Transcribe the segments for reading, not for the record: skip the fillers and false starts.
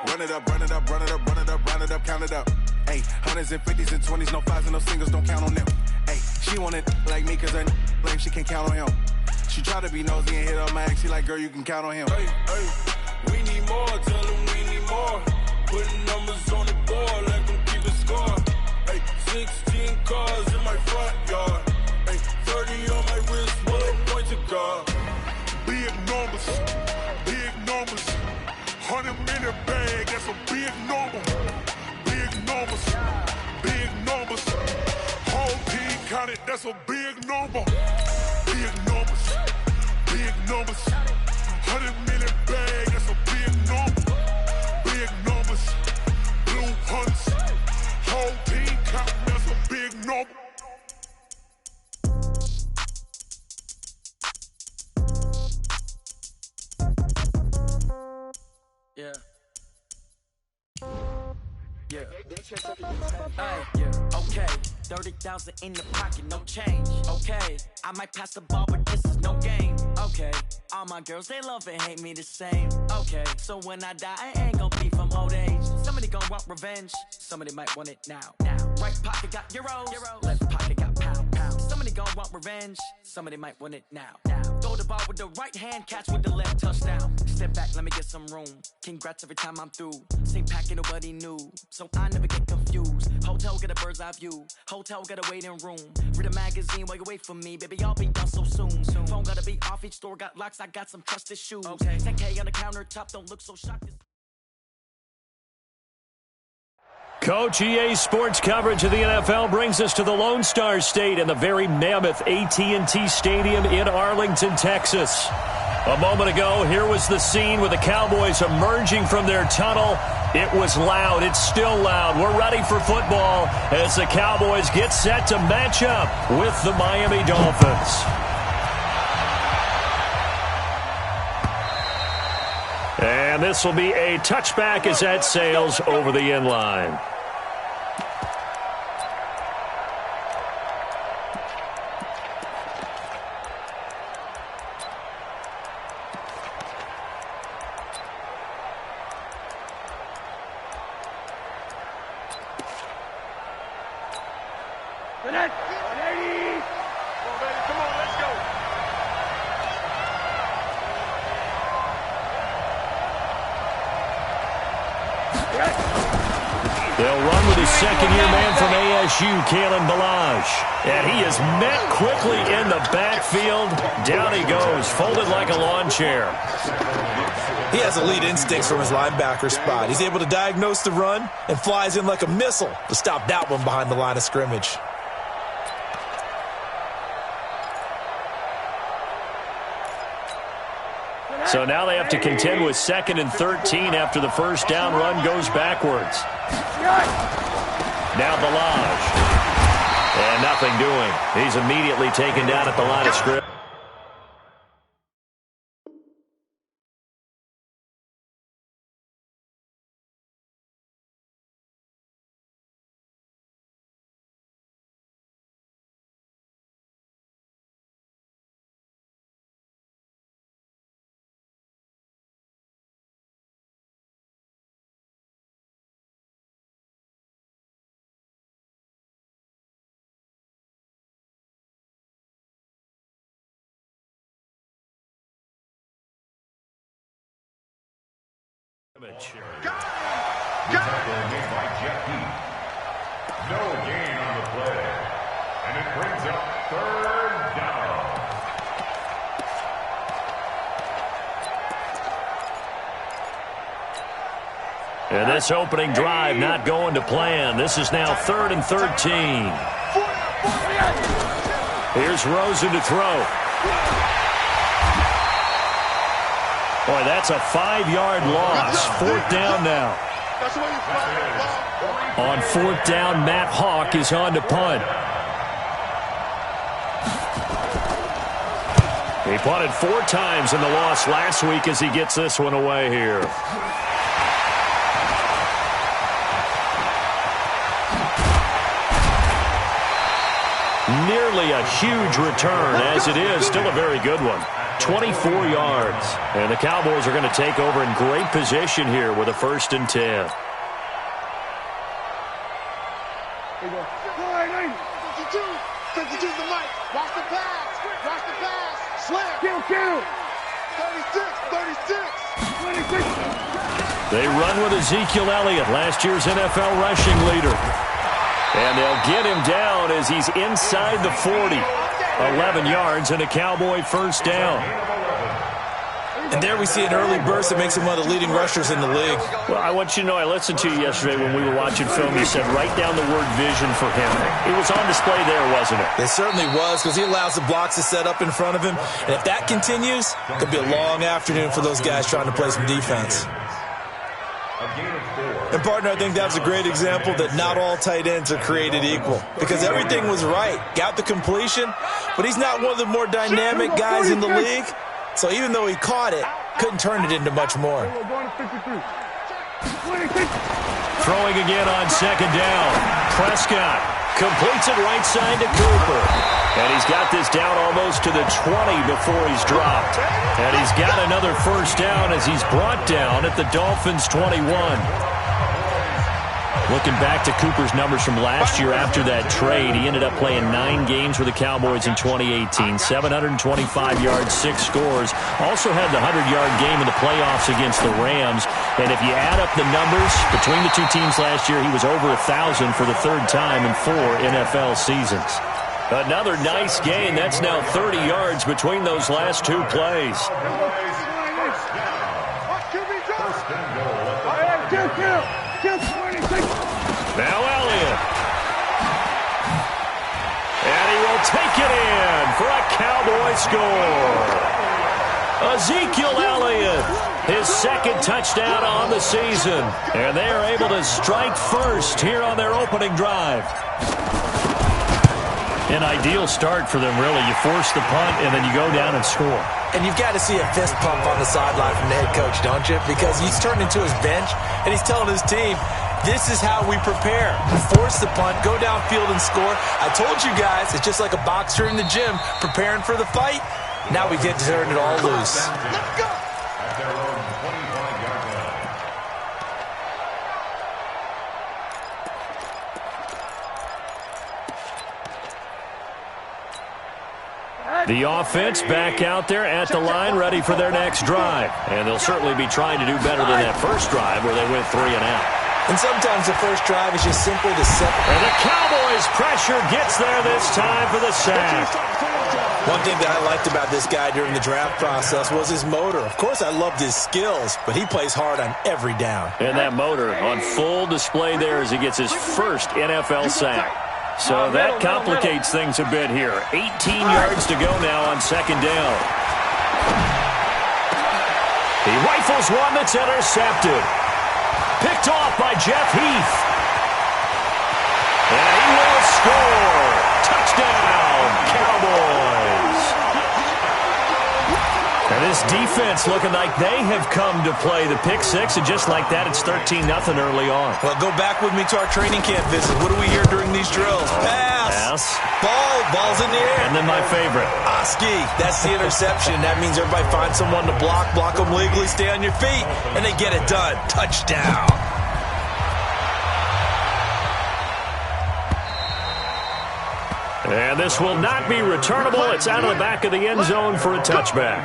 Run it up, run it up, run it up, run it up, run it up, count it up. Hey, hundreds and fifties and 20s, no fives and no singles, don't count on them. Hey, she want it like me cause her lame, she can't count on him. She try to be nosy and hit up my ex, she like, girl, you can count on him. Hey, we need more, tell them we need more. Putting numbers on the board, let them keep it score. Hey, 16 cars in my front yard. Hey, 30 on my wrist, bullet point to God. Big numbers, big numbers. 100-minute bag, that's a big number. Big numbers, big numbers. Whole team counted, that's a big number. Big numbers, big numbers. 100-minute bag, that's a big number. Big numbers, blue hunts. Whole team counting, that's a big number. Yeah. Yeah. Yeah. Okay. 30,000 in the pocket, no change. Okay. I might pass the ball, but this is no game. Okay. All my girls, they love and hate me the same. Okay. So when I die, I ain't gon' be from old age. Somebody gon' want revenge. Somebody might want it now. Right pocket got euros. Left pocket got pound. Somebody gon' want revenge. Somebody might want it now. Throw the ball with the right hand, catch with the left, touchdown. Step back, let me get some room. Congrats every time I'm through. Same packet, nobody knew, so I never get confused. Hotel get a bird's eye view. Hotel got a waiting room. Read a magazine while you wait for me, baby. I'll be done so soon. Phone gotta be off. Each store got locks. I got some trusted shoes. Okay. 10K on the countertop. Don't look so shocked. Coach, EA Sports coverage of the NFL brings us to the Lone Star State and the very mammoth AT&T Stadium in Arlington, Texas. A moment ago, here was the scene with the Cowboys emerging from their tunnel. It was loud. It's still loud. We're ready for football as the Cowboys get set to match up with the Miami Dolphins. And this will be a touchback as that sails over the end line. They'll run with his second-year man from ASU, Kalen Ballage. And he is met quickly in the backfield. Down he goes, folded like a lawn chair. He has elite instincts from his linebacker spot. He's able to diagnose the run and flies in like a missile to stop that one behind the line of scrimmage. So now they have to contend with 2nd and 13 after the first down run goes backwards. Now Ballage. And nothing doing. He's immediately taken down at the line of scrimmage. Got it! Made by Jeff Heath. No gain on the play. And it brings up 3rd down. And this opening drive not going to plan. This is now 3rd and 13. Here's Rosen to throw. Boy, that's a 5-yard loss. 4th down now. On 4th down, Matt Hawk is on to punt. He punted 4 times in the loss last week as he gets this one away here. Nearly a huge return, as it is still a very good one. 24 yards. And the Cowboys are going to take over in great position here with a 1st and 10. They run with Ezekiel Elliott, last year's NFL rushing leader. And they'll get him down as he's inside the 40. 11 yards and a Cowboy 1st down. And there we see an early burst that makes him one of the leading rushers in the league. Well, I want you to know, I listened to you yesterday when we were watching film. You said write down the word vision for him. It was on display there, wasn't it? It certainly was, because he allows the blocks to set up in front of him. And if that continues, it could be a long afternoon for those guys trying to play some defense. And, partner, I think that was a great example that not all tight ends are created equal, because everything was right. Got the completion, but he's not one of the more dynamic guys in the league. So even though he caught it, couldn't turn it into much more. Throwing again on 2nd down. Prescott completes it right side to Cooper. And he's got this down almost to the 20 before he's dropped. And he's got another 1st down as he's brought down at the Dolphins' 21. Looking back to Cooper's numbers from last year after that trade, he ended up playing 9 games with the Cowboys in 2018. 725 yards, 6 scores. Also had the 100-yard game in the playoffs against the Rams. And if you add up the numbers between the two teams last year, he was over 1,000 for the 3rd time in 4 NFL seasons. Another nice gain. That's now 30 yards between those last 2 plays. Now Elliott. And he will take it in for a Cowboy score. Ezekiel Elliott, his 2nd touchdown on the season. And they are able to strike first here on their opening drive. An ideal start for them, really. You force the punt, and then you go down and score. And you've got to see a fist pump on the sideline from the head coach, don't you? Because he's turned into his bench, and he's telling his team, this is how we prepare. Force the punt, go downfield and score. I told you guys, it's just like a boxer in the gym preparing for the fight. Now we get to turn it all loose. Let's go. At their own 25-yard line. The offense back out there at the line, ready for their next drive. And they'll certainly be trying to do better than that first drive where they went 3 and out. And sometimes the first drive is just simply to separate. And the Cowboys' pressure gets there this time for the sack. One thing that I liked about this guy during the draft process was his motor. Of course, I loved his skills, but he plays hard on every down. And that motor on full display there as he gets his first NFL sack. So that complicates things a bit here. 18 yards to go now on 2nd down. He rifles one that's intercepted. Picked off by Jeff Heath. And he will score. Touchdown, Cowboys. And this defense looking like they have come to play the pick 6, and just like that, it's 13-0 early on. Well, go back with me to our training camp visit. What do we hear during these drills? Pass. Ball's in the air. And then my favorite. Oski, that's the interception. That means everybody finds someone to block them legally, stay on your feet, and they get it done. Touchdown. And this will not be returnable. It's out of the back of the end zone for a touchback.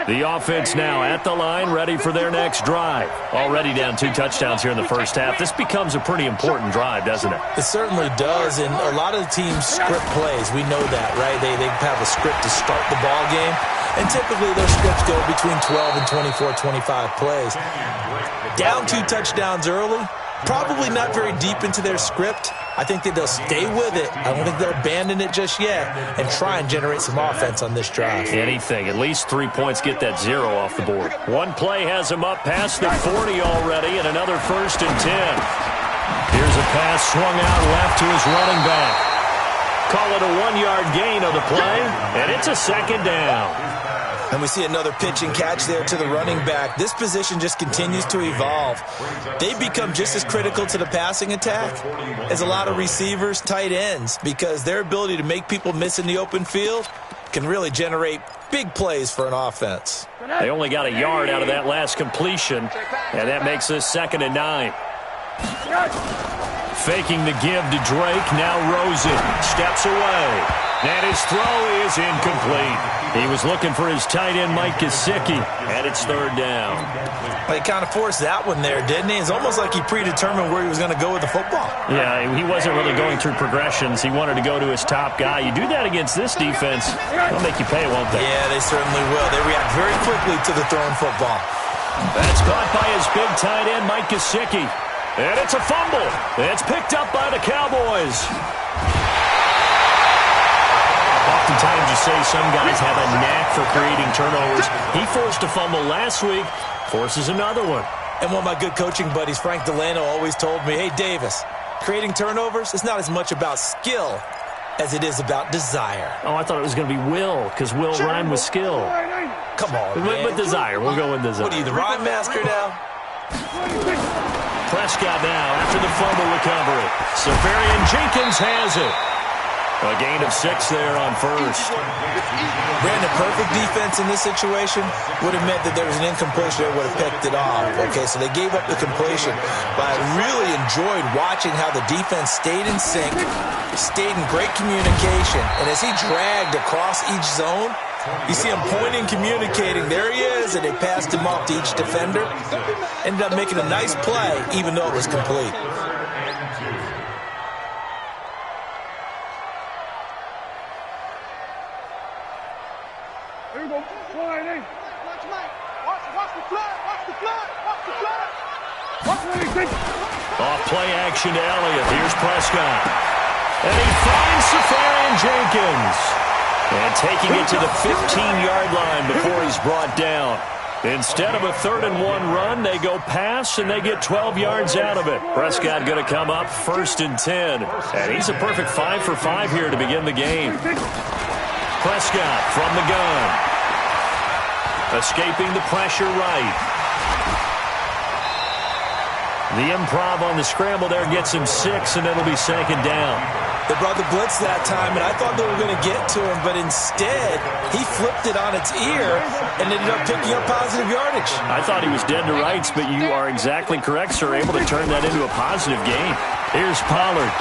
The offense now at the line, ready for their next drive. Already down 2 touchdowns here in the first half. This becomes a pretty important drive, doesn't it? It certainly does, and a lot of the teams script plays. We know that, right? They have a script to start the ball game, and typically their scripts go between 12 and 24, 25 plays. Down 2 touchdowns early, probably not very deep into their script. I think that they'll stay with it. I don't think they'll abandon it just yet and try and generate some offense on this drive. Anything. At least 3 points, get that 0 off the board. One play has them up past the 40 already, and another 1st and 10. Here's a pass swung out left to his running back. Call it a 1-yard gain of the play, and it's a 2nd down. And we see another pitch and catch there to the running back. This position just continues to evolve. They become just as critical to the passing attack as a lot of receivers, tight ends, because their ability to make people miss in the open field can really generate big plays for an offense. They only got a yard out of that last completion, and that makes this 2nd and 9. Faking the give to Drake. Now Rosen steps away. And his throw is incomplete. He was looking for his tight end, Mike Gesicki, and it's 3rd down. Well, he kind of forced that one there, didn't he? It's almost like he predetermined where he was going to go with the football. Yeah, he wasn't really going through progressions. He wanted to go to his top guy. You do that against this defense, they'll make you pay, won't they? Yeah, they certainly will. They react very quickly to the thrown football. That's caught by his big tight end, Mike Gesicki. And it's a fumble. It's picked up by the Cowboys. Oftentimes you say some guys have a knack for creating turnovers. He forced a fumble last week, forces another one. And one of my good coaching buddies, Frank Delano, always told me, hey, Davis, creating turnovers is not as much about skill as it is about desire. Oh, I thought it was going to be will, because will rhyme with skill. Come on, man. With desire. We'll go with desire. What are you, the rhyme master now? Prescott now after the fumble recovery. Safarian Jenkins has it. A gain of 6 there on first. Brandon, perfect defense in this situation would have meant that there was an incompletion that would have picked it off. Okay, so they gave up the completion. But I really enjoyed watching how the defense stayed in sync, stayed in great communication. And as he dragged across each zone, you see him pointing, communicating. There he is, and they passed him off to each defender. Ended up making a nice play, even though it was complete. Here we go. Watch the flag. Watch the flag. Off play action to Elliott. Here's Prescott. And he finds Safarian Jenkins. And taking it to the 15-yard line before he's brought down. Instead of a 3rd and 1 run, they go pass, and they get 12 yards out of it. Prescott going to come up 1st and 10. And he's a perfect 5 for 5 here to begin the game. Prescott from the gun. Escaping the pressure right. The improv on the scramble there gets him 6, and it'll be 2nd down. They brought the blitz that time, and I thought they were going to get to him, but instead, he flipped it on its ear and ended up picking up positive yardage. I thought he was dead to rights, but you are exactly correct, sir. Able to turn that into a positive gain. Here's Pollard.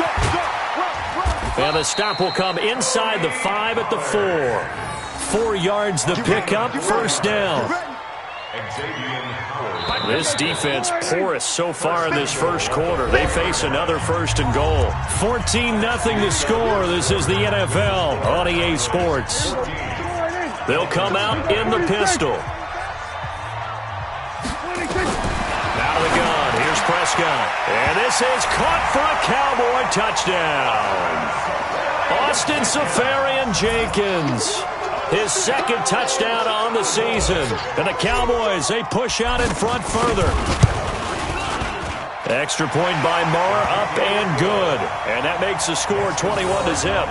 And the stop will come inside the 5 at the 4. 4 yards the pickup, 1st down. This defense porous so far in this first quarter. They face another 1st and goal. 14-0 the score. This is the NFL on EA Sports. They'll come out in the pistol. Out of the gun. Here's Prescott. And this is caught for a Cowboy touchdown. Austin Safarian Jenkins. His 2nd touchdown on the season. And the Cowboys, they push out in front further. Extra point by Moore, up and good. And that makes the score 21-0.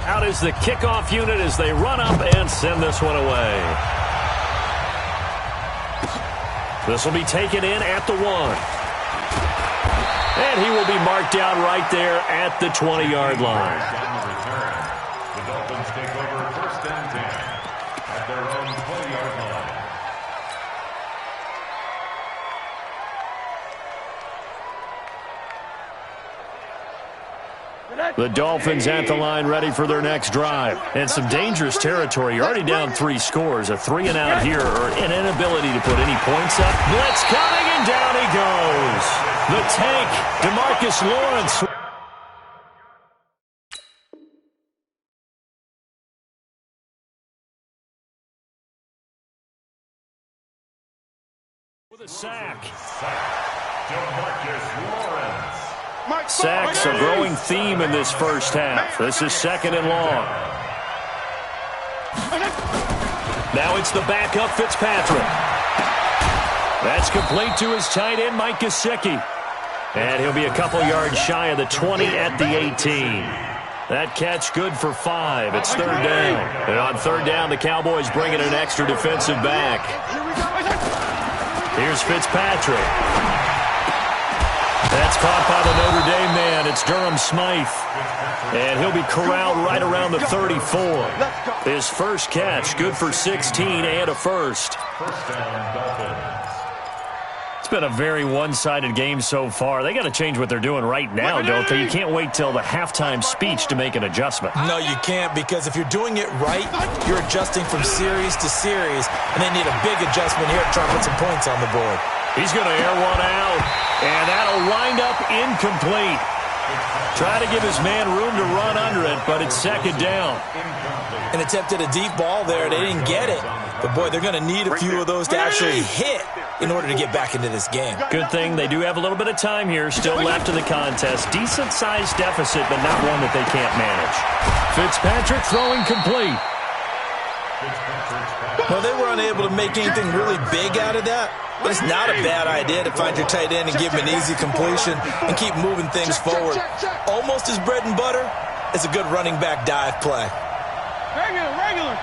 Out is the kickoff unit as they run up and send this one away. This will be taken in at the 1. And he will be marked down right there at the 20-yard line. The Dolphins take over 1st and 10 at their own 20-yard line. The Dolphins at the line ready for their next drive. And some dangerous territory. You're already down 3 scores. A 3 and out here or an inability to put any points up. Blitz coming and down he goes. The tank, DeMarcus Lawrence. With a sack. DeMarcus Lawrence. Sacks a growing theme in this first half. This is 2nd and long. Now it's the backup Fitzpatrick. That's complete to his tight end, Mike Gesicki. And he'll be a couple yards shy of the 20 at the 18. That catch good for 5. It's third down. And on third down, the Cowboys bring in an extra defensive back. Here's Fitzpatrick. That's caught by the Notre Dame man. It's Durham Smythe. And he'll be corralled right around the 34. His first catch, good for 16 and a first. First down, Dolphins. It's been a very one-sided game so far. They got to change what they're doing right now, don't they? You can't wait till the halftime speech to make an adjustment. No, you can't, because if you're doing it right, you're adjusting from series to series, and they need a big adjustment here to try to put some points on the board. He's going to air one out, and that'll wind up incomplete. Try to give his man room to run under it, but it's second down. And attempted a deep ball there. They didn't get it. But, boy, they're going to need a few of those to actually hit in order to get back into this game. Good thing they do have a little bit of time here still left in the contest. Decent-sized deficit, but not one that they can't manage. Fitzpatrick throwing complete. Well, they were unable to make anything really big out of that. But it's not a bad idea to find your tight end and give him an easy completion and keep moving things forward. Almost as bread and butter as a good running back dive play. Regular.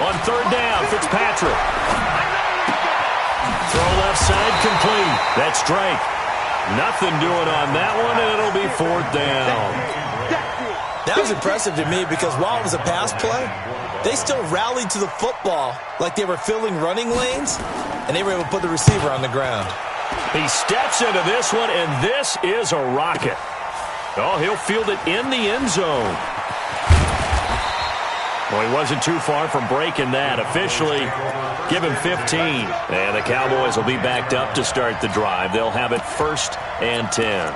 On third down, Fitzpatrick. Throw left side complete. That's Drake. Nothing doing on that one, and it'll be fourth down. That was impressive to me because while it was a pass play, they still rallied to the football like they were filling running lanes, and they were able to put the receiver on the ground. He steps into this one, and this is a rocket. Oh, he'll field it in the end zone. Well, he wasn't too far from breaking that. Officially, give him 15. And the Cowboys will be backed up to start the drive. They'll have it 1st and 10.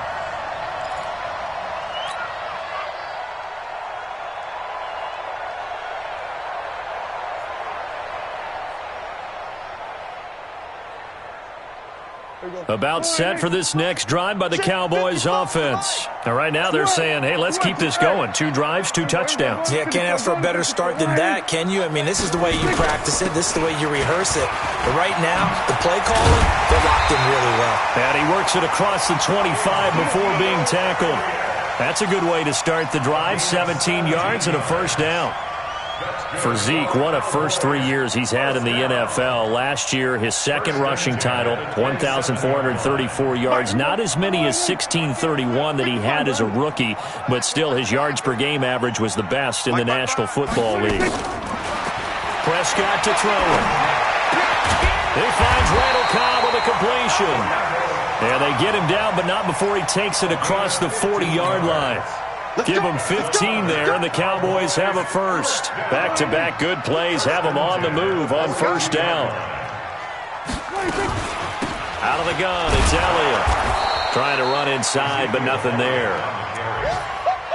About set for this next drive by the Cowboys offense. Now, right now they're saying, hey, let's keep this going. 2 drives, 2 touchdowns. Yeah, can't ask for a better start than that, can you? I mean, this is the way you practice it. This is the way you rehearse it. But right now, the play calling, they're locked in really well. And he works it across the 25 before being tackled. That's a good way to start the drive. 17 yards and a first down. For Zeke, one of first 3 years he's had in the NFL. Last year, his second rushing title, 1,434 yards. Not as many as 1,631 that he had as a rookie, but still his yards per game average was the best in the National Football League. Prescott to throw it. He finds Randall Cobb with a completion. And they get him down, but not before he takes it across the 40-yard line. Give them 15 there, and the Cowboys have a first. Back-to-back good plays have them on the move on first down. Out of the gun, it's Elliott. Trying to run inside, but nothing there.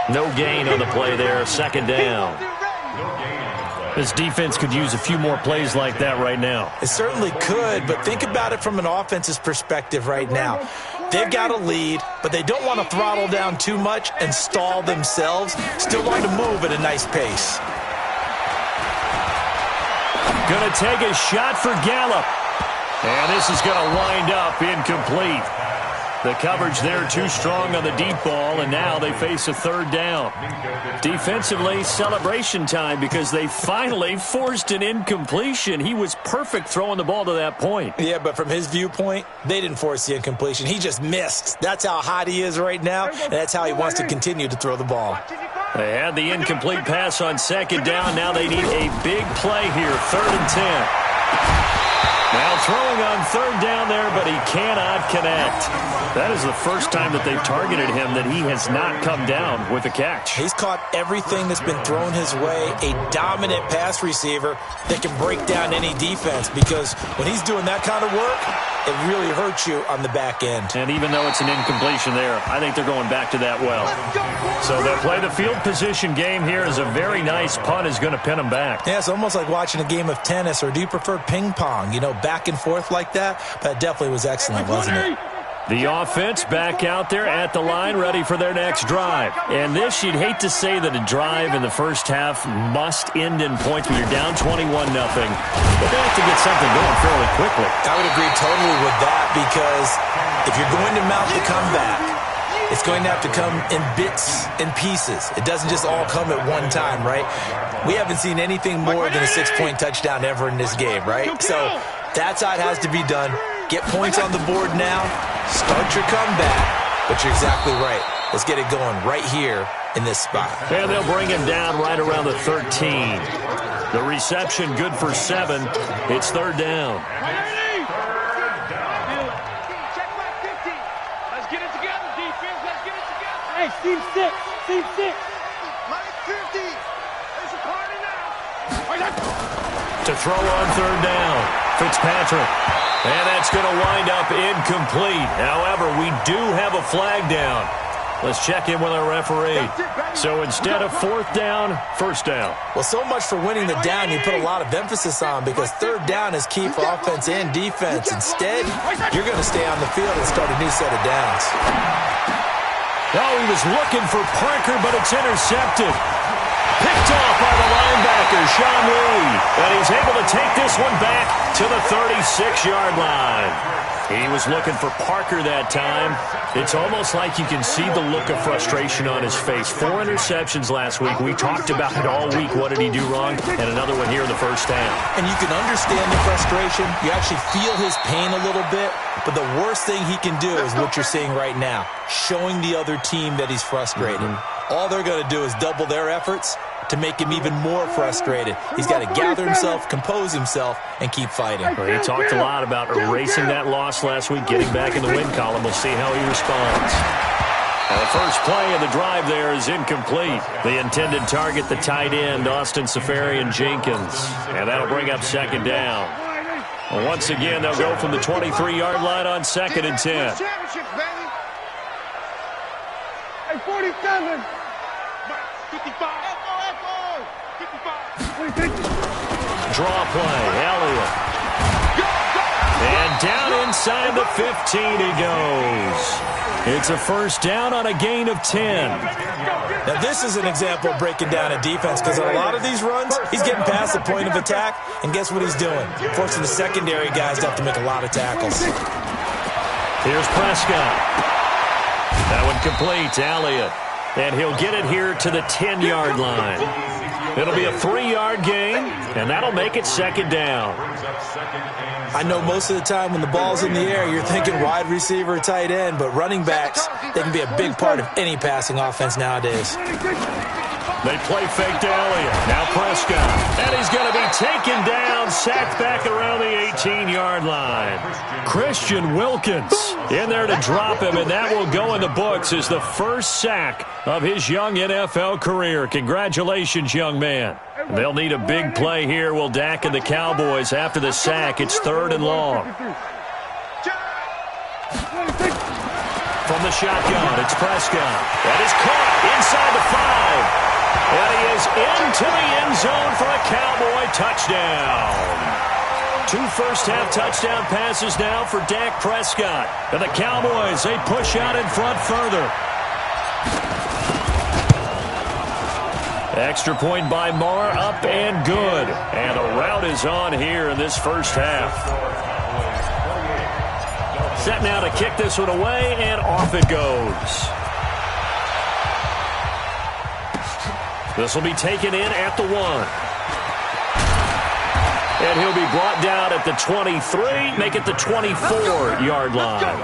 No gain on the play there, second down. This defense could use a few more plays like that right now. It certainly could, but think about it from an offense's perspective right now. They've got a lead, but they don't want to throttle down too much and stall themselves. Still want to move at a nice pace. Going to take a shot for Gallup. And this is going to wind up incomplete. The coverage there too strong on the deep ball, and now they face a third down. Defensively, celebration time because they finally forced an incompletion. He was perfect throwing the ball to that point. Yeah, but from his viewpoint, they didn't force the incompletion. He just missed. That's how hot he is right now, and that's how he wants to continue to throw the ball. They had the incomplete pass on second down. Now they need a big play here, 3rd and 10. Now throwing on third down there, but he cannot connect. That is the first time that they've targeted him that he has not come down with a catch. He's caught everything that's been thrown his way, a dominant pass receiver that can break down any defense, because when he's doing that kind of work, it really hurts you on the back end. And even though it's an incompletion there, I think they're going back to that well. So they'll play the field position game here as a very nice punt is going to pin them back. Yeah, it's almost like watching a game of tennis, or do you prefer ping pong? You know, back and forth like that? But it definitely was excellent, wasn't it? The offense back out there at the line, ready for their next drive. And this, you'd hate to say that a drive in the first half must end in points, but you're down 21-0. But they have to get something going fairly quickly. I would agree totally with that, because if you're going to mount the comeback, it's going to have to come in bits and pieces. It doesn't just all come at one time, right? We haven't seen anything more than a 6-point touchdown ever in this game, right? So that's how it has to be done. Get points on the board now. Start your comeback. But you're exactly right. Let's get it going right here in this spot. And they'll bring him down right around the 13. The reception good for 7. It's third down. Let's get it together, defense. Let's get it together. Hey, Steve 6. Steve 6. Mike 50. There's a party now. To throw on third down, Fitzpatrick. And that's going to wind up incomplete. However, we do have a flag down. Let's check in with our referee. So instead of fourth down, first down. Well, so much for winning the down you put a lot of emphasis on, because third down is key for offense and defense. Instead, you're going to stay on the field and start a new set of downs. Oh, he was looking for Parker, but it's intercepted. Picked off by the linebacker, Sean Lee. And he's able to take this one back to the 36-yard line. He was looking for Parker that time. It's almost like you can see the look of frustration on his face. 4 interceptions last week. We talked about it all week. What did he do wrong? And another one here in the first half. And you can understand the frustration. You actually feel his pain a little bit. But the worst thing he can do is what you're seeing right now, showing the other team that he's frustrated. All they're going to do is double their efforts to make him even more frustrated. He's got to gather himself, compose himself, and keep fighting. Well, he talked a lot about erasing that loss last week, getting back in the win column. We'll see how he responds. And the first play of the drive there is incomplete. The intended target, the tight end, Austin Safarian-Jenkins. And that'll bring up second down. Well, once again, they'll go from the 23-yard line on 2nd and 10. Hey, 47. 55. Draw play, Elliott. And down inside the 15 he goes. It's a first down on a gain of 10. Now, this is an example of breaking down a defense, because on a lot of these runs, he's getting past the point of attack, and guess what he's doing? Forcing the secondary guys to have to make a lot of tackles. Here's Prescott. That one complete to Elliott. And he'll get it here to the 10-yard line. It'll be a 3-yard gain, and that'll make it second down. I know most of the time when the ball's in the air, you're thinking wide receiver, tight end, but running backs, they can be a big part of any passing offense nowadays. They play fake to Elliott. Now Prescott. And he's going to be taken down, sacked back around the 18-yard line. Christian Wilkins in there to drop him, and that will go in the books as the first sack of his young NFL career. Congratulations, young man. They'll need a big play here. Will Dak and the Cowboys after the sack. It's 3rd and long. From the shotgun, it's Prescott. That is caught inside the 5. And he is into the end zone for a Cowboy touchdown. 2 first-half touchdown passes now for Dak Prescott. And the Cowboys, they push out in front further. Extra point by Marr, up and good. And the route is on here in this first half. Set now to kick this one away, and off it goes. This will be taken in at the 1. And he'll be brought down at the 23, make it the 24-yard line.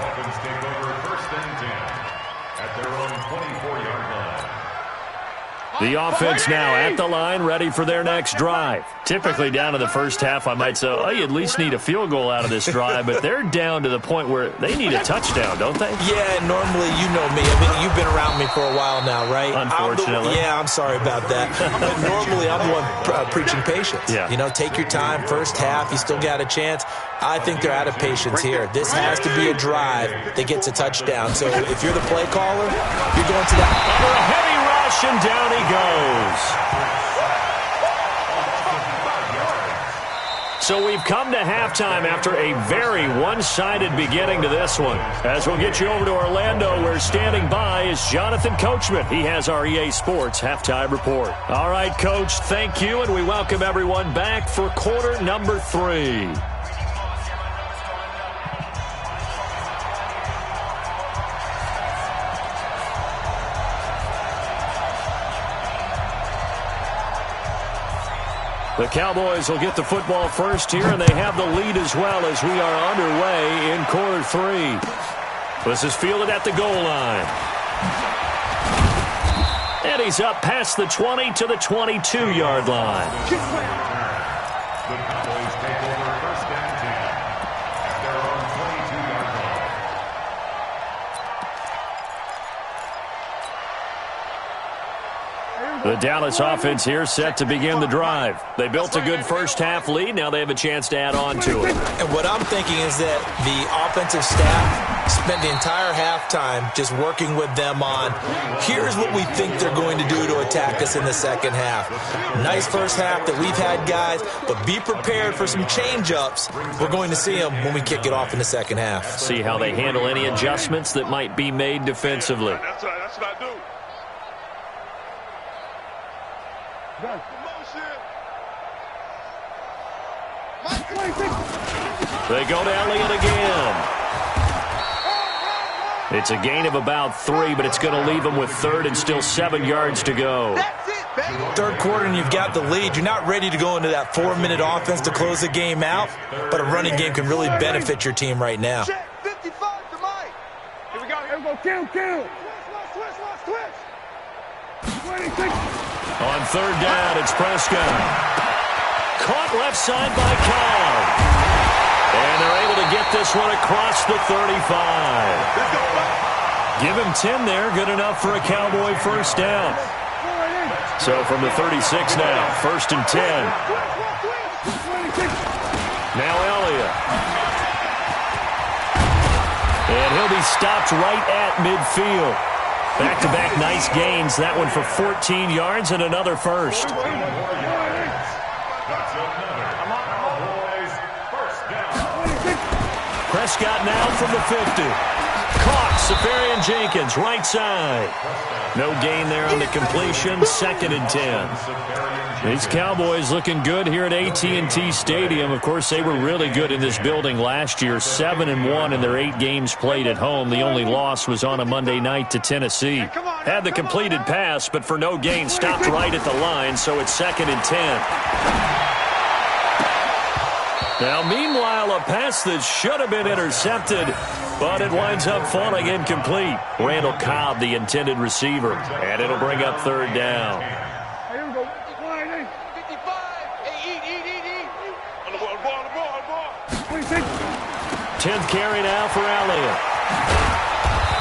The offense now at the line, ready for their next drive. Typically down to the first half, I might say, oh, you at least need a field goal out of this drive, but they're down to the point where they need a touchdown, don't they? Yeah, normally, you know me. I mean, you've been around me for a while now, right? Unfortunately. I'm sorry about that. But normally, I'm the one preaching patience. Yeah. You know, take your time. First half, you still got a chance. I think they're out of patience here. This has to be a drive that gets a touchdown. So if you're the play caller, you're going to that. Under a heavy rush, and down he goes. So we've come to halftime after a very one-sided beginning to this one. As we'll get you over to Orlando, where standing by is Jonathan Coachman. He has our EA Sports halftime report. All right, Coach, thank you, and we welcome everyone back for quarter number 3. The Cowboys will get the football first here, and they have the lead as well as we are underway in quarter 3. This is fielded at the goal line. And he's up past the 20 to the 22-yard line. The Cowboys take over first and 10 at their own 22-yard line. The Dallas offense here set to begin the drive. They built a good first-half lead. Now they have a chance to add on to it. And what I'm thinking is that the offensive staff spent the entire halftime just working with them on, here's what we think they're going to do to attack us in the second half. Nice first half that we've had, guys, but be prepared for some change-ups. We're going to see them when we kick it off in the second half. See how they handle any adjustments that might be made defensively. That's right. That's what I do. They go to Elliott again. It's a gain of about 3, but it's going to leave them with third and still 7 yards to go. Third quarter and you've got the lead. You're not ready to go into that 4-minute offense to close the game out, but a running game can really benefit your team right now. 55 to Mike. Here we go. Here we go. Kill. Switch. On third down, it's Prescott. Caught left side by Cobb. And they're able to get this one across the 35. Give him 10 there. Good enough for a Cowboy first down. So from the 36 now, first and 10. Now Elliott. And he'll be stopped right at midfield. Back-to-back nice gains. That one for 14 yards and another first. That's another Cowboys first down. Prescott now from the 50. Caught. Safarian Jenkins, right side. No gain there on the completion. Second and 10. These Cowboys looking good here at AT&T Stadium. Of course, they were really good in this building last year. 7-1 in their 8 games played at home. The only loss was on a Monday night to Tennessee. Had the completed pass, but for no gain, stopped right at the line, so it's second and 10. Now, meanwhile, a pass that should have been intercepted, but it winds up falling incomplete. Randall Cobb, the intended receiver, and it'll bring up third down. Here we go. 55. Hey, eat. On the ball. 26. 10th carry now for Elliott.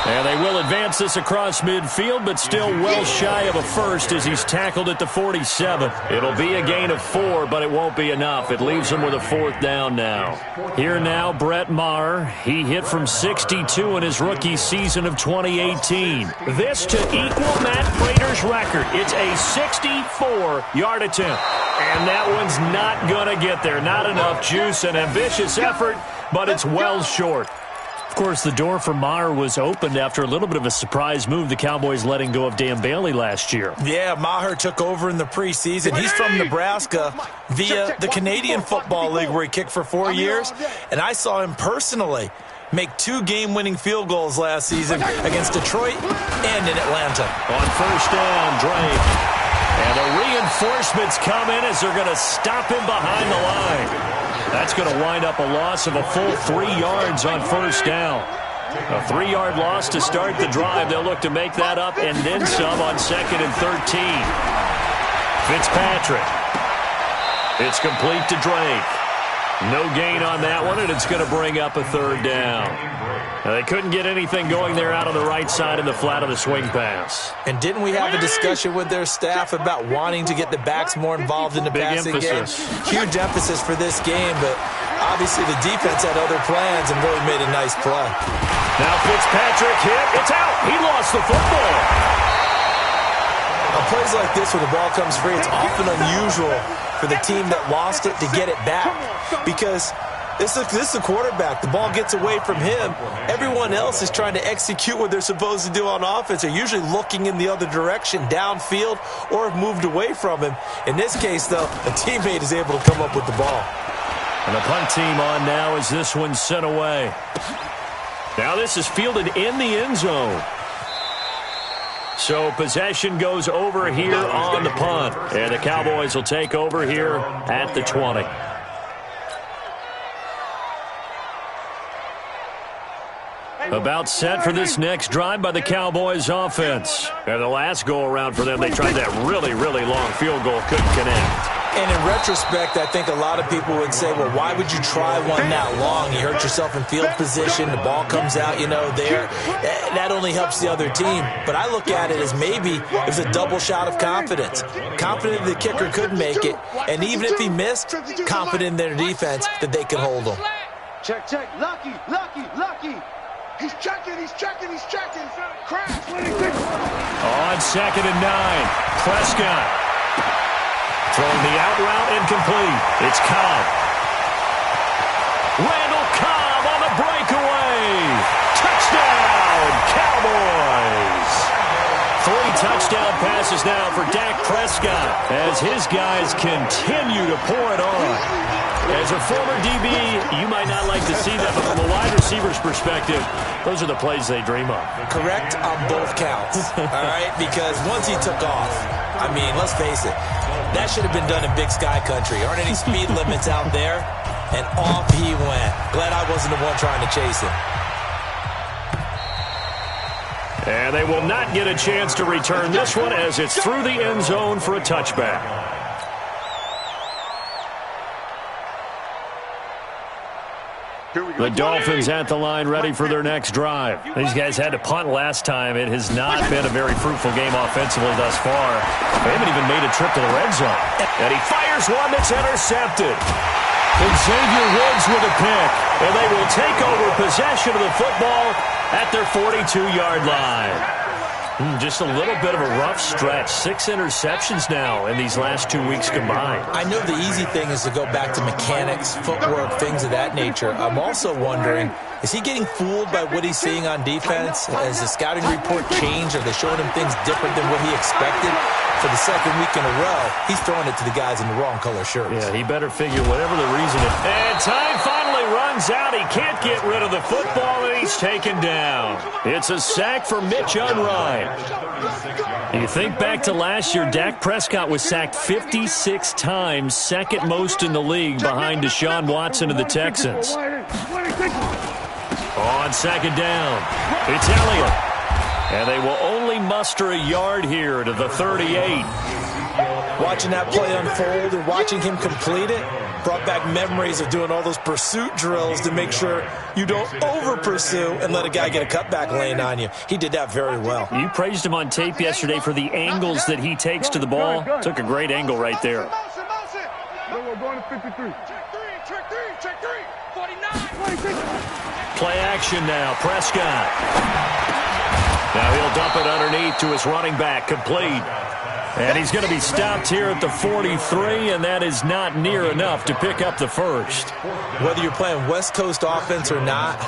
And they will advance this across midfield, but still well shy of a first as he's tackled at the 47. It'll be a gain of 4, but it won't be enough. It leaves him with a fourth down now. Here now, Brett Maher. He hit from 62 in his rookie season of 2018. This to equal Matt Prater's record. It's a 64-yard attempt. And that one's not going to get there. Not enough juice, an ambitious effort, but it's well short. Of course, the door for Maher was opened after a little bit of a surprise move, the Cowboys letting go of Dan Bailey last year. Yeah, Maher took over in the preseason. He's from Nebraska via the Canadian Football League where he kicked for 4 years. And I saw him personally make 2 game-winning field goals last season against Detroit and in Atlanta. On first down, Drake. And the reinforcements come in as they're going to stop him behind the line. That's going to wind up a loss of a full 3 yards on first down. A 3-yard loss to start the drive. They'll look to make that up and then some on second and 13. Fitzpatrick. It's complete to Drake. No gain on that one, and it's going to bring up a third down. Now, they couldn't get anything going there out on the right side of the flat of the swing pass. And didn't we have a discussion with their staff about wanting to get the backs more involved in the passing game? Huge emphasis for this game, but obviously the defense had other plans and really made a nice play. Now Fitzpatrick hit. It's out. He lost the football. A plays like this when the ball comes free, it's often unusual for the team that lost it to get it back because this is the quarterback. The ball gets away from him. Everyone else is trying to execute what they're supposed to do on offense. They're usually looking in the other direction, downfield, or have moved away from him. In this case, though, a teammate is able to come up with the ball. And the punt team on now as this one's sent away. Now this is fielded in the end zone. So possession goes over here on the punt. And the Cowboys will take over here at the 20. About set for this next drive by the Cowboys offense. And the last go-around for them, they tried that really, really long field goal. Couldn't connect. And in retrospect, I think a lot of people would say, well, why would you try one that long? You hurt yourself in field position. The ball comes out, there. That only helps the other team. But I look at it as maybe it was a double shot of confidence. Confident the kicker could make it. And even if he missed, confident in their defense that they could hold him. Check. Lucky. He's checking. Crash. On 2nd and 9, Prescott. Throwing the out route incomplete. It's Cobb. Randall Cobb on the breakaway. Touchdown, Cowboys. 3 touchdown passes now for Dak Prescott as his guys continue to pour it on. As a former DB, you might not like to see that, but from a wide receiver's perspective, those are the plays they dream of. Correct on both counts, all right? Because once he took off, I mean, let's face it, that should have been done in Big Sky Country. Aren't any speed limits out there? And off he went. Glad I wasn't the one trying to chase him. And they will not get a chance to return this one as it's through the end zone for a touchback. The Dolphins at the line ready for their next drive. These guys had to punt last time. It has not been a very fruitful game offensively thus far. They haven't even made a trip to the red zone. And he fires one that's intercepted. And Xavier Woods with a pick. And they will take over possession of the football at their 42-yard line. Just a little bit of a rough stretch. 6 interceptions now in these last 2 weeks combined. I know the easy thing is to go back to mechanics, footwork, things of that nature. I'm also wondering, is he getting fooled by what he's seeing on defense? Has the scouting report changed? Are they showing him things different than what he expected? For the second week in a row, he's throwing it to the guys in the wrong color shirts. Yeah, he better figure whatever the reason is. And time finally runs out. He can't get rid of the football, and he's taken down. It's a sack for Mitch Unrein. You think back to last year, Dak Prescott was sacked 56 times, second most in the league behind Deshaun Watson of the Texans. On 2nd down, it's Elliott. And they will only muster a yard here to the 38. Watching that play unfold and watching him complete it brought back memories of doing all those pursuit drills to make sure you don't over-pursue and let a guy get a cutback lane on you. He did that very well. You praised him on tape yesterday for the angles that he takes to the ball. Took a great angle right there. We're going to 53. Check three. 49. Play action now. Prescott. Now he'll dump it underneath to his running back, complete. And he's going to be stopped here at the 43, and that is not near enough to pick up the first. Whether you're playing West Coast offense or not,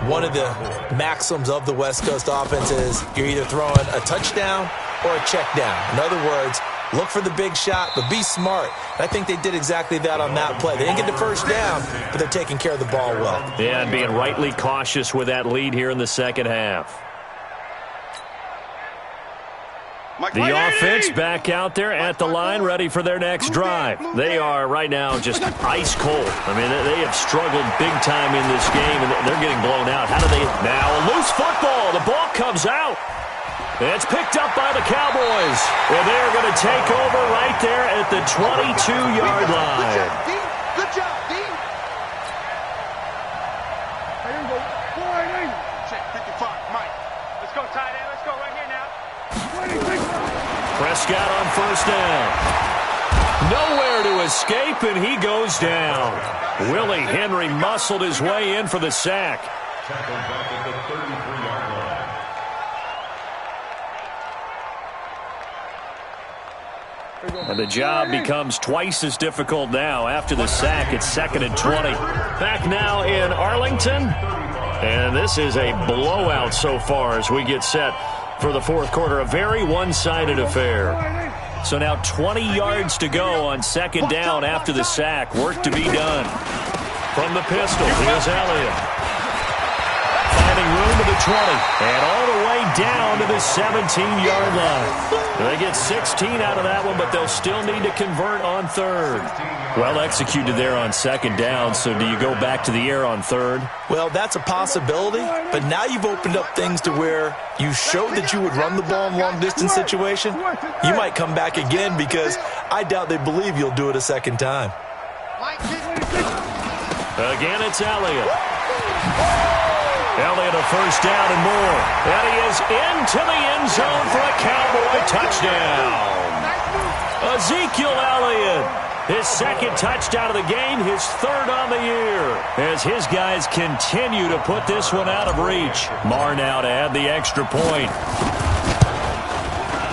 one of the maxims of the West Coast offense is you're either throwing a touchdown or a check down. In other words, look for the big shot, but be smart. And I think they did exactly that on that play. They didn't get the first down, but they're taking care of the ball well. Yeah, and being rightly cautious with that lead here in the second half. The offense back out there at the line, ready for their next drive. They are right now just ice cold. I mean, they have struggled big time in this game, and they're getting blown out. How do they? Now a loose football. The ball comes out. It's picked up by the Cowboys. And they're going to take over right there at the 22-yard line. Good job, D. Check 55, Mike. Let's go, tight end. Let's go right here now. Prescott on first down. Nowhere to escape, and he goes down. Willie Henry muscled his way in for the sack. Tackled back at the 33-yard line. And the job becomes twice as difficult now. After the sack, it's 2nd and 20. Back now in Arlington. And this is a blowout so far as we get set for the fourth quarter. A very one-sided affair. So now 20 yards to go on 2nd down after the sack. Work to be done. From the pistol, here's Elliott. Finding room to the 20. And all the way down to the 17-yard line. They get 16 out of that one, but they'll still need to convert on 3rd. Well executed there on 2nd down, so do you go back to the air on 3rd? Well, that's a possibility, but now you've opened up things to where you showed that you would run the ball in long-distance situation. You might come back again because I doubt they believe you'll do it a second time. Again, it's Elliott. Elliott a first down and more. And he is into the end zone for a Cowboy touchdown. Ezekiel Elliott, his 2nd touchdown of the game, his 3rd on the year. As his guys continue to put this one out of reach. Marr now to add the extra point.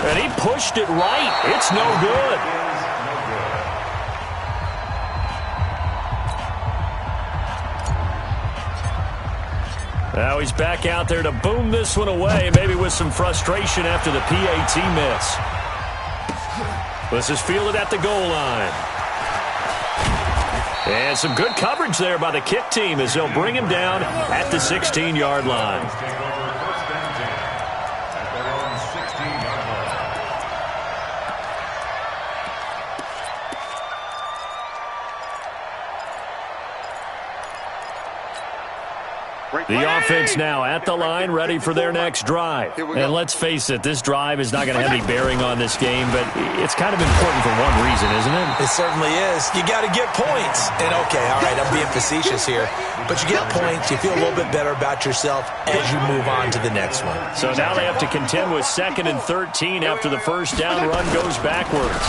And he pushed it right. It's no good. Now he's back out there to boom this one away, maybe with some frustration after the PAT miss. This is fielded at the goal line. And some good coverage there by the kick team as they'll bring him down at the 16-yard line. The offense now at the line, ready for their next drive. And let's face it, this drive is not going to have any bearing on this game, but it's kind of important for one reason, isn't it? It certainly is. You got to get points. And okay, all right, I'm being facetious here, but you get points, you feel a little bit better about yourself as you move on to the next one. So now they have to contend with 2nd and 13 after the first down run goes backwards.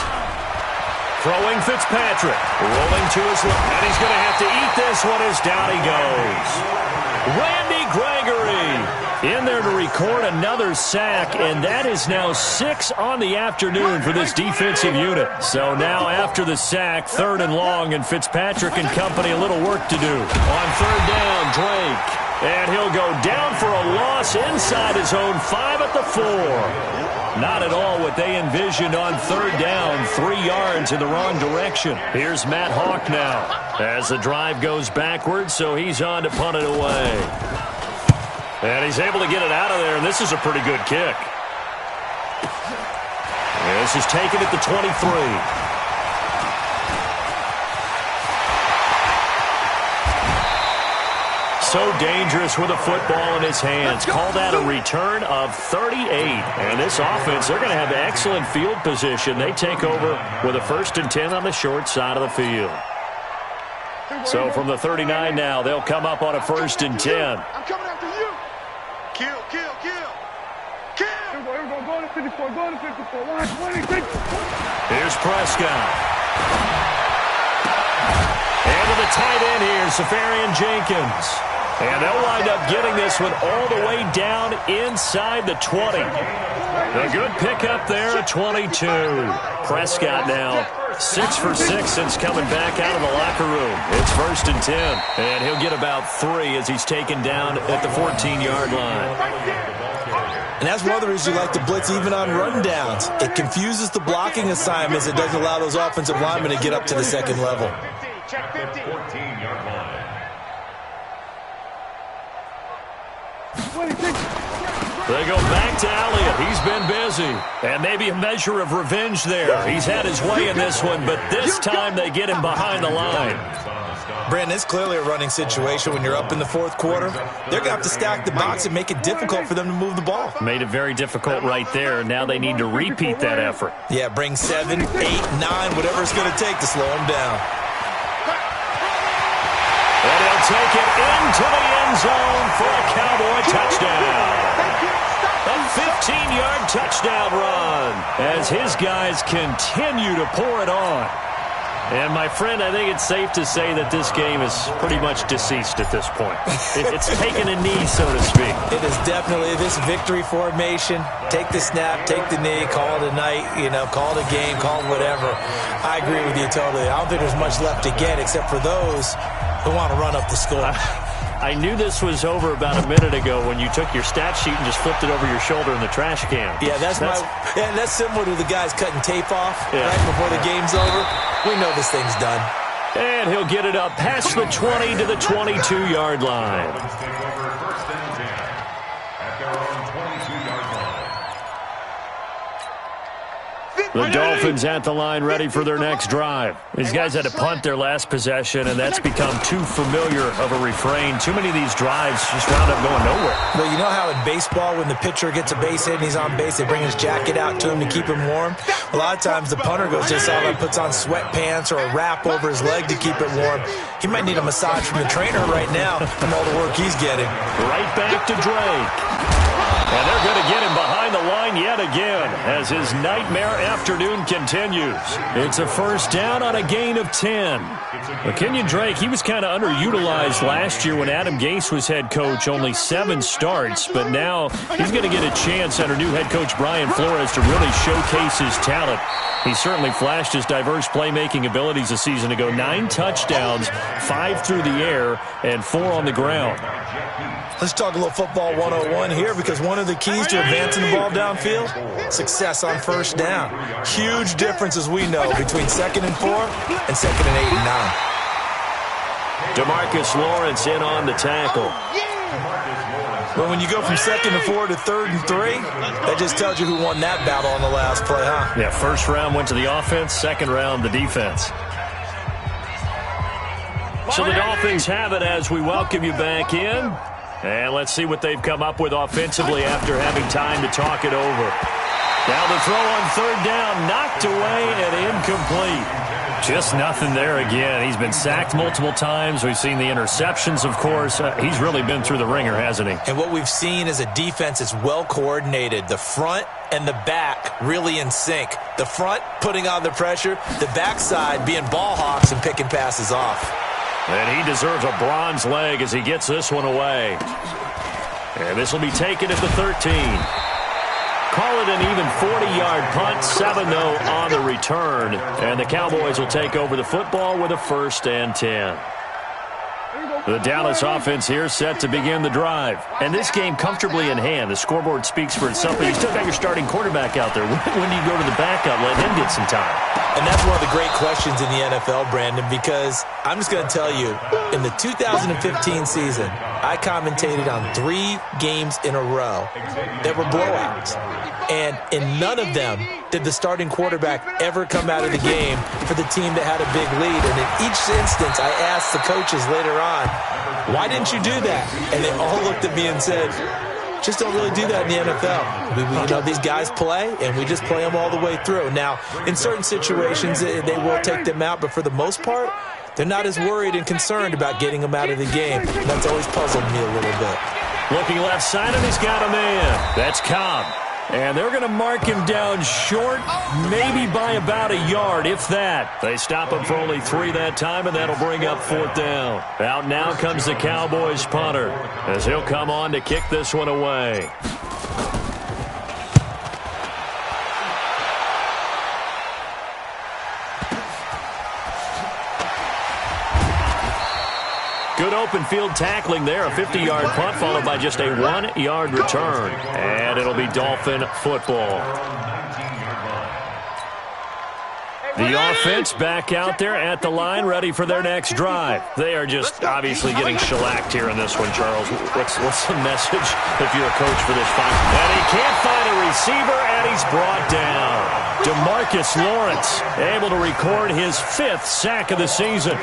Throwing Fitzpatrick, rolling to his left, and he's going to have to eat this one as down he goes. Randy Gregory in there to record another sack, and that is now 6 on the afternoon for this defensive unit. So now after the sack, 3rd and long, and Fitzpatrick and company a little work to do. On 3rd down, Drake, and he'll go down for a loss inside his own 5 at the 4. Not at all what they envisioned on 3rd down, 3 yards in the wrong direction. Here's Matt Hawk now as the drive goes backwards, so he's on to punt it away. And he's able to get it out of there, and this is a pretty good kick. This is taken at the 23. So dangerous with a football in his hands. Call that a return of 38. And this offense, they're going to have excellent field position. They take over with a 1st and 10 on the short side of the field. So from the 39 now, they'll come up on a 1st and 10. I'm coming after you. Kill. Go to 54. Watch, 26. Here's Prescott. And to the tight end here, Safarian Jenkins. And they'll wind up getting this one all the way down inside the 20. A good pickup there at 22. Prescott now 6 for 6 since coming back out of the locker room. It's 1st and 10. And he'll get about 3 as he's taken down at the 14-yard line. And that's one of the reasons you like to blitz even on rundowns. It confuses the blocking assignments. It doesn't allow those offensive linemen to get up to the 2nd level. Check 50. 14-yard line. They go back to Elliott. He's been busy. And maybe a measure of revenge there. He's had his way in this one, but this time they get him behind the line. Brandon, it's clearly a running situation when you're up in the 4th quarter. They're going to have to stack the box and make it difficult for them to move the ball. Made it very difficult right there. Now they need to repeat that effort. Yeah, bring 7, 8, 9, whatever it's going to take to slow them down. And he'll take it into the end zone for a Cowboy touchdown. A 15-yard touchdown run as his guys continue to pour it on. And, my friend, I think it's safe to say that this game is pretty much deceased at this point. It's taken a knee, so to speak. It is definitely this victory formation. Take the snap, take the knee, call it a night, call it a game, call it whatever. I agree with you totally. I don't think there's much left to get except for those who want to run up the score. I knew this was over about a minute ago when you took your stat sheet and just flipped it over your shoulder in the trash can. Yeah, that's similar to the guys cutting tape off right before the game's over. We know this thing's done. And he'll get it up past the 20 to the 22-yard line. Take over first and 10 at their own 22-yard line. The Dolphins at the line ready for their next drive. These guys had to punt their last possession, and that's become too familiar of a refrain. Too many of these drives just wound up going nowhere. But you know how in baseball, when the pitcher gets a base hit and he's on base, they bring his jacket out to him to keep him warm? A lot of times the punter goes just all that, puts on sweatpants or a wrap over his leg to keep it warm. He might need a massage from the trainer right now from all the work he's getting. Right back to Drake. And they're going to get him behind the line yet again as his nightmare afternoon continues. It's a first down on a gain of 10. Kenyon Drake, he was kind of underutilized last year when Adam Gase was head coach, only 7 starts. But now he's going to get a chance under new head coach Brian Flores to really showcase his talent. He certainly flashed his diverse playmaking abilities a season ago. 9 touchdowns, 5 through the air, and 4 on the ground. Let's talk a little football 101 here, because one of the keys to advancing the ball downfield, success on first down. Huge difference, as we know, between 2nd and 4 and 2nd and 8 and 9. DeMarcus Lawrence in on the tackle. But when you go from 2nd and 4 to 3rd and 3, that just tells you who won that battle on the last play, huh? Yeah, first round went to the offense, second round the defense. So the Dolphins have it as we welcome you back in. And let's see what they've come up with offensively after having time to talk it over. Now the throw on 3rd down, knocked away and incomplete. Just nothing there again. He's been sacked multiple times. We've seen the interceptions, of course. He's really been through the ringer, hasn't he? And what we've seen is a defense that's well coordinated. The front and the back really in sync. The front putting on the pressure, the backside being ball hawks and picking passes off. And he deserves a bronze leg as he gets this one away. And this will be taken at the 13. Call it an even 40-yard punt, 7 though on the return. And the Cowboys will take over the football with a 1st and 10. The Dallas offense here set to begin the drive. And this game comfortably in hand. The scoreboard speaks for itself, but you still got your starting quarterback out there. When do you go to the backup, let him get some time? And that's one of the great questions in the NFL, Brandon, because I'm just going to tell you, in the 2015 season, I commentated on 3 games in a row that were blowouts. And in none of them did the starting quarterback ever come out of the game for the team that had a big lead. And in each instance, I asked the coaches later on, why didn't you do that? And they all looked at me and said, just don't really do that in the NFL. These guys play, and we just play them all the way through. Now, in certain situations, they will take them out, but for the most part, they're not as worried and concerned about getting them out of the game. And that's always puzzled me a little bit. Looking left side, and he's got a man. That's Cobb. And they're going to mark him down short, maybe by about a yard, if that. They stop him for only 3 that time, and that'll bring up 4th down. Out now comes the Cowboys punter, as he'll come on to kick this one away. Good open field tackling there. A 50-yard punt followed by just a 1-yard return. And it'll be Dolphin football. The offense back out there at the line, ready for their next drive. They are just obviously getting shellacked here in this one, Charles. What's the message if you're a coach for this fight? And he can't find a receiver, and he's brought down. DeMarcus Lawrence able to record his 5th sack of the season.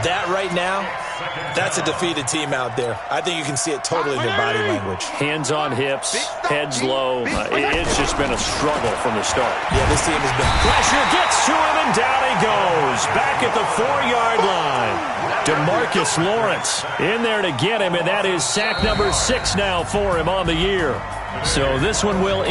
That right now, that's a defeated team out there. I think you can see it totally in their body language. Hands on hips, heads low. It's just been a struggle from the start. Yeah, this team has been... Pressure gets to him, and down he goes. Back at the 4-yard line. DeMarcus Lawrence in there to get him, and that is sack number 6 now for him on the year. So this one will...